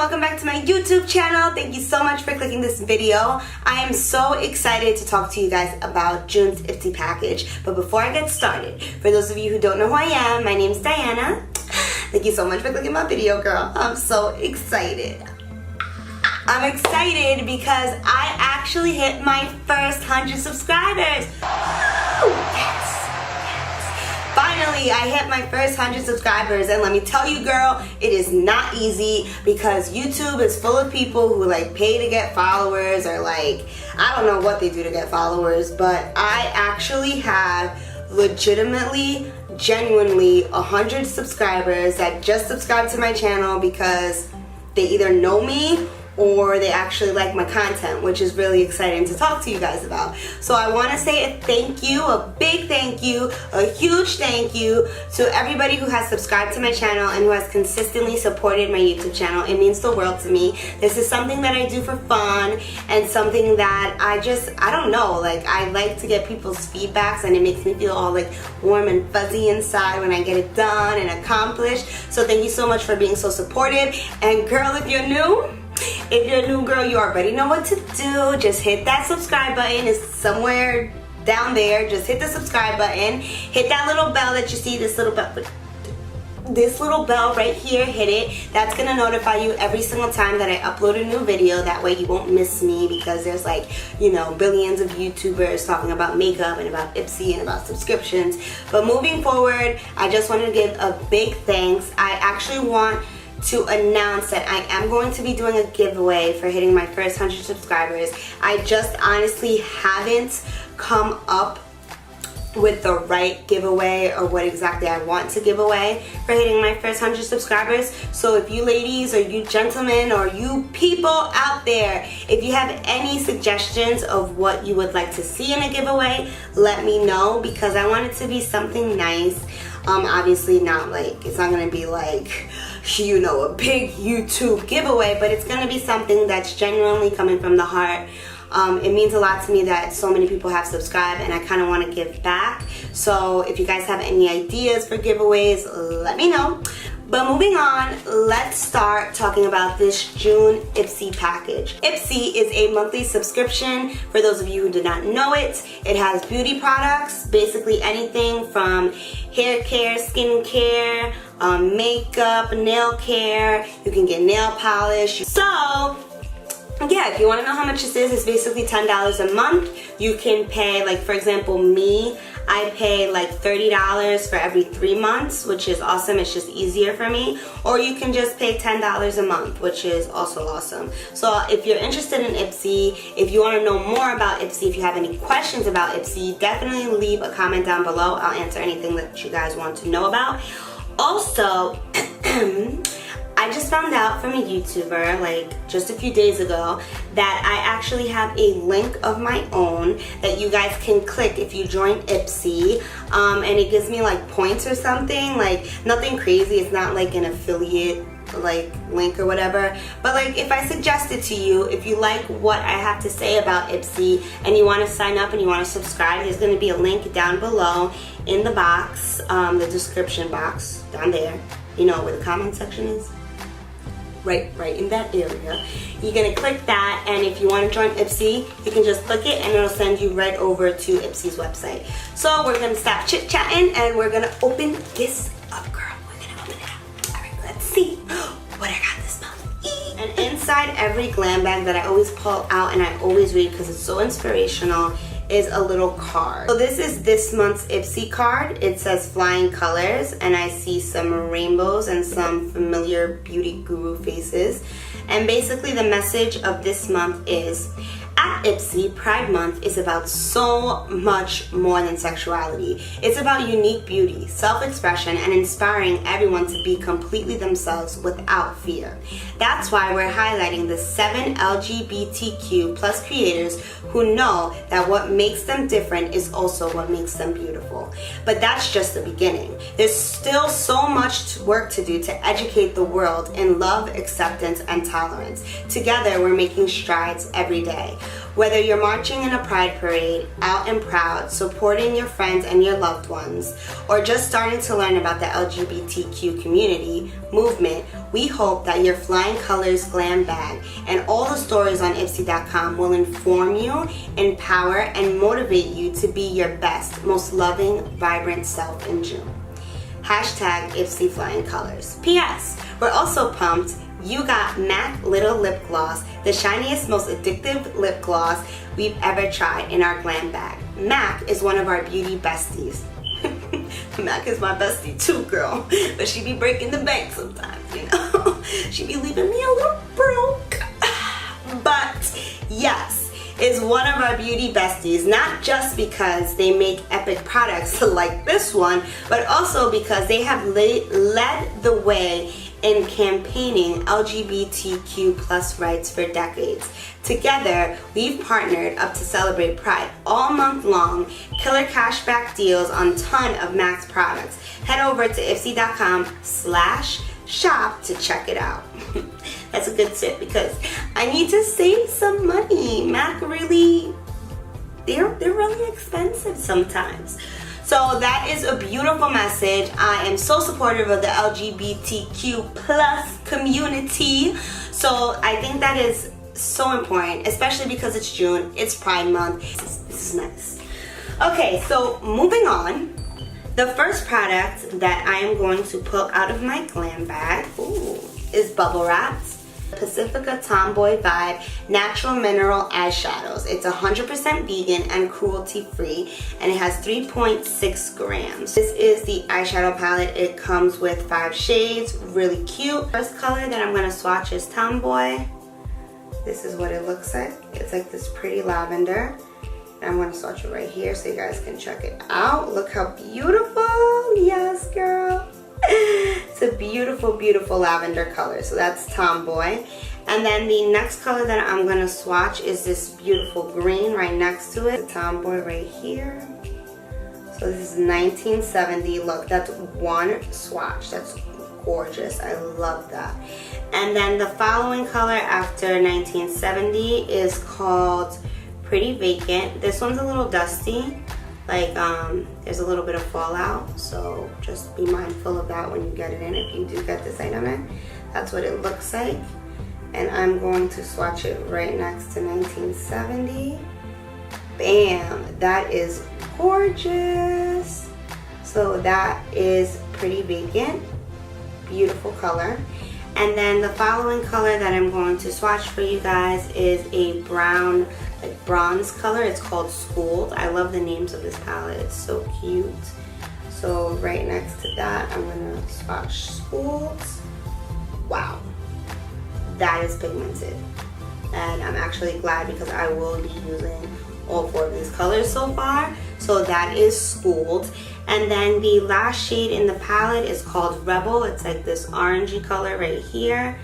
welcome back to my YouTube channel. Thank you so much for clicking this video. I am so excited to talk to you guys about June's Ipsy package. But before I get started, for those of you who don't know who I am, my name is Diana. Thank you so much for clicking my video, girl. I'm so excited. I'm excited because I actually hit my first 100 subscribers. Yes. Finally, I hit my first 100 subscribers, and let me tell you, girl, it is not easy because YouTube is full of people who like pay to get followers, or like, I don't know what they do to get followers, but I actually have legitimately, genuinely 100 subscribers that just subscribe to my channel because they either know me or they actually like my content, which is really exciting to talk to you guys about. So I want to say a thank you, a big thank you, a huge thank you to everybody who has subscribed to my channel and who has consistently supported my YouTube channel. It means the world to me. This is something that I do for fun and something that I don't know, like I like to get people's feedbacks, and it makes me feel all like warm and fuzzy inside when I get it done and accomplished. So thank you so much for being so supportive. And girl, if you're new, girl, you already know what to do. Just hit that subscribe button. It's somewhere down there. Just hit the subscribe button. Hit that little bell that you see, this little bell right here. Hit it. That's gonna notify you every single time that I upload a new video. That way you won't miss me, because there's like, you know, billions of YouTubers talking about makeup and about Ipsy and about subscriptions. But moving forward, I just wanted to give a big thanks. I actually want to announce that I am going to be doing a giveaway for hitting my first 100 subscribers. I just honestly haven't come up with the right giveaway or what exactly I want to give away for hitting my first 100 subscribers. So if you ladies or you gentlemen or you people out there, if you have any suggestions of what you would like to see in a giveaway, let me know, because I want it to be something nice. Obviously not like, it's not gonna be like, you know, a big YouTube giveaway, but it's gonna be something that's genuinely coming from the heart. It means a lot to me that so many people have subscribed, and I kind of want to give back. So if you guys have any ideas for giveaways, let me know. But moving on, let's start talking about this June Ipsy package. Ipsy is a monthly subscription. For those of you who do not know it, it has beauty products, basically anything from hair care, skin care, makeup, nail care. You can get nail polish. So yeah, if you want to know how much this is, it's basically $10 a month. You can pay, like for example, me, I pay like $30 for every 3 months, which is awesome. It's just easier for me. Or you can just pay $10 a month, which is also awesome. So if you're interested in Ipsy, if you want to know more about Ipsy, if you have any questions about Ipsy, definitely leave a comment down below. I'll answer anything that you guys want to know about. Also, I just found out from a YouTuber like just a few days ago that I actually have a link of my own that you guys can click if you join Ipsy, and it gives me like points or something, like nothing crazy. It's not like an affiliate like link or whatever, but like if I suggest it to you, if you like what I have to say about Ipsy and you want to sign up and you want to subscribe, there's going to be a link down below in the box, the description box down there, you know where the comment section is. Right in that area. You're gonna click that, and if you want to join Ipsy, you can just click it and it'll send you right over to Ipsy's website. So we're gonna stop chit-chatting and we're gonna open this up, girl. We're gonna open it up. Alright, let's see what I got this month. And inside every glam bag that I always pull out and I always read because it's so inspirational is a little card. So this is this month's Ipsy card. It says Flying Colors, and I see some rainbows and some familiar beauty guru faces. And basically the message of this month is, at Ipsy, Pride Month is about so much more than sexuality. It's about unique beauty, self-expression, and inspiring everyone to be completely themselves without fear. That's why we're highlighting the 7 LGBTQ plus creators who know that what makes them different is also what makes them beautiful. But that's just the beginning. There's still so much work to do to educate the world in love, acceptance, and tolerance. Together, we're making strides every day. Whether you're marching in a pride parade, out and proud, supporting your friends and your loved ones, or just starting to learn about the LGBTQ community movement, we hope that your Flying Colors glam bag and all the stories on Ipsy.com will inform you, empower, and motivate you to be your best, most loving, vibrant self in June. Hashtag Ipsy Flying Colors. P.S. We're also pumped. You got MAC Little Lip Gloss, the shiniest, most addictive lip gloss we've ever tried in our glam bag. MAC is one of our beauty besties. MAC is my bestie too, girl. But she be breaking the bank sometimes, you know. She be leaving me a little broke. But yes, is one of our beauty besties, not just because they make epic products like this one, but also because they have led the way in campaigning LGBTQ plus rights for decades. Together, we've partnered up to celebrate Pride all month long, killer cashback deals on ton of MAC's products. Head over to ipsy.com/shop to check it out. That's a good tip because I need to save some money. MAC really, they're really expensive sometimes. So that is a beautiful message. I am so supportive of the LGBTQ plus community. So I think that is so important, especially because it's June, it's Pride Month. This is nice. Okay, so moving on. The first product that I am going to pull out of my glam bag is Bubble Wraps Pacifica Tomboy Vibe Natural Mineral Eyeshadows. It's 100% vegan and cruelty free, and it has 3.6 grams. This is the eyeshadow palette. It comes with 5 shades, really cute. First color that I'm gonna swatch is Tomboy. This is what it looks like. It's like this pretty lavender. And I'm gonna swatch it right here so you guys can check it out. Look how beautiful. Yes, girl. It's a beautiful, beautiful lavender color. So that's Tomboy. And then the next color that I'm gonna swatch is this beautiful green right next to it. The Tomboy right here. So this is 1970. Look, that's one swatch. That's gorgeous. I love that. And then the following color after 1970 is called Pretty Vacant. This one's a little dusty. Like, there's a little bit of fallout, so just be mindful of that when you get it in, if you do get this item in. That's what it looks like. And I'm going to swatch it right next to 1970. Bam! That is gorgeous. So that is Pretty Vacant. Beautiful color. And then the following color that I'm going to swatch for you guys is a brown, like bronze color. It's called Schooled. I love the names of this palette. It's so cute. So right next to that, I'm gonna swatch Schooled. Wow, that is pigmented. And I'm actually glad because I will be using all 4 of these colors so far. So that is Schooled. And then the last shade in the palette is called Rebel. It's like this orangey color right here.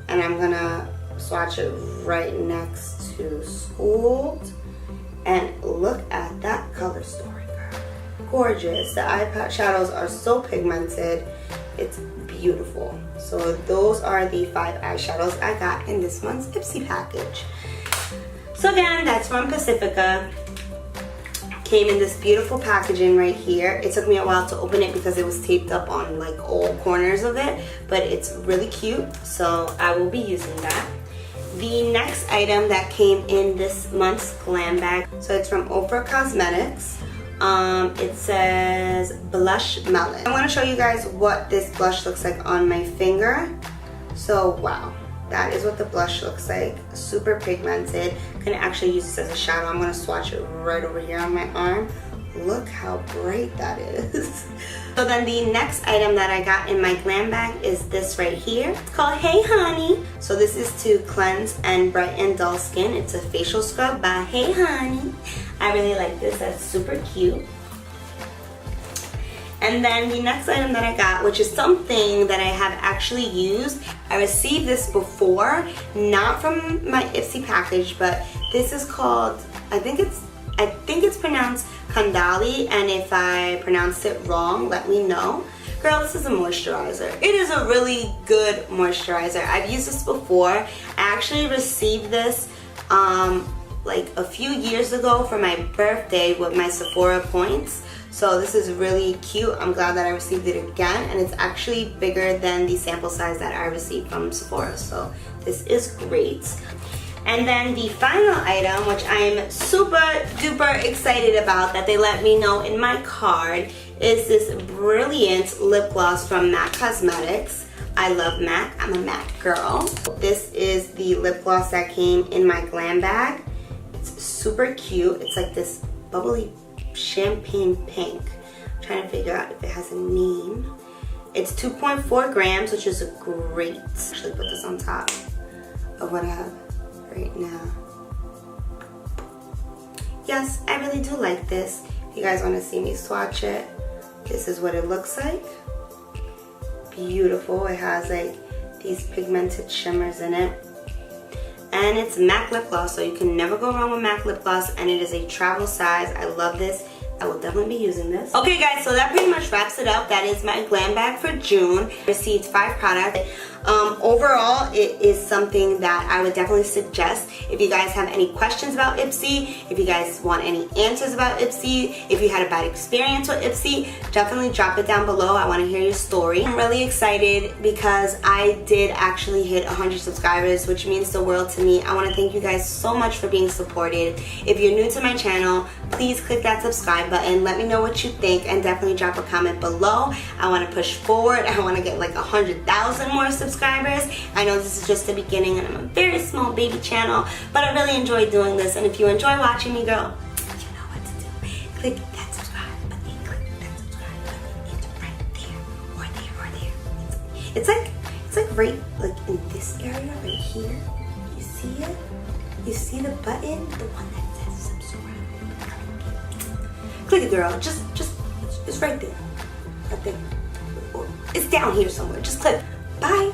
And I'm gonna swatch it right next to Schooled. And look at that color story, girl. Gorgeous. The eyeshadows are so pigmented. It's beautiful. So those are the 5 eyeshadows I got in this month's Ipsy package. So again, that's from Pacifica. Came in this beautiful packaging right here. It took me a while to open it because it was taped up on like all corners of it, but it's really cute, so I will be using that. The next item that came in this month's glam bag, so it's from Oprah Cosmetics. It says Blush Melon. I want to show you guys what this blush looks like on my finger. So wow, that is what the blush looks like. Super pigmented. Can actually use this as a shadow. I'm gonna swatch it right over here on my arm. Look how bright that is. So then the next item that I got in my glam bag is this right here. It's called Hey Honey. So this is to cleanse and brighten dull skin. It's a facial scrub by Hey Honey. I really like this. That's super cute. And then the next item that I got, which is something that I have actually used. I received this before, not from my Ipsy package, but this is called, I think it's pronounced Kandali, and if I pronounced it wrong, let me know. Girl, this is a moisturizer. It is a really good moisturizer. I've used this before. I actually received this like a few years ago for my birthday with my Sephora points. So this is really cute. I'm glad that I received it again, and it's actually bigger than the sample size that I received from Sephora. So this is great. And then the final item, which I'm super duper excited about that they let me know in my card, is this brilliant lip gloss from Oprah Cosmetics. I love MAC. I'm a MAC girl. This is the lip gloss that came in my glam bag. It's super cute. It's like this bubbly champagne pink. I'm trying to figure out if it has a name. It's 2.4 grams, which is great. Actually put this on top of what I have right now. Yes, I really do like this. If you guys want to see me swatch it, this is what it looks like. Beautiful. It has like these pigmented shimmers in it. And it's MAC lip gloss, so you can never go wrong with MAC lip gloss, and it is a travel size. I love this. I will definitely be using this. Okay guys, so that pretty much wraps it up. That is my glam bag for June. Received 5 products. Overall, it is something that I would definitely suggest. If you guys have any questions about Ipsy, if you guys want any answers about Ipsy, if you had a bad experience with Ipsy, definitely drop it down below. I want to hear your story. I'm really excited because I did actually hit 100 subscribers, which means the world to me. I want to thank you guys so much for being supported. If you're new to my channel, please click that subscribe button. Let me know what you think, and definitely drop a comment below. I want to push forward. I want to get like 100,000 more subscribers. I know this is just the beginning, and I'm a very small baby channel, but I really enjoy doing this. And if you enjoy watching me, girl, you know what to do. Click that subscribe button. Click that subscribe button. It's right there, or there, or there. It's like right like in this area right here. You see it? You see the button, the one that says subscribe. Click it, girl. Just it's right there. I think it's down here somewhere. Just click. Bye.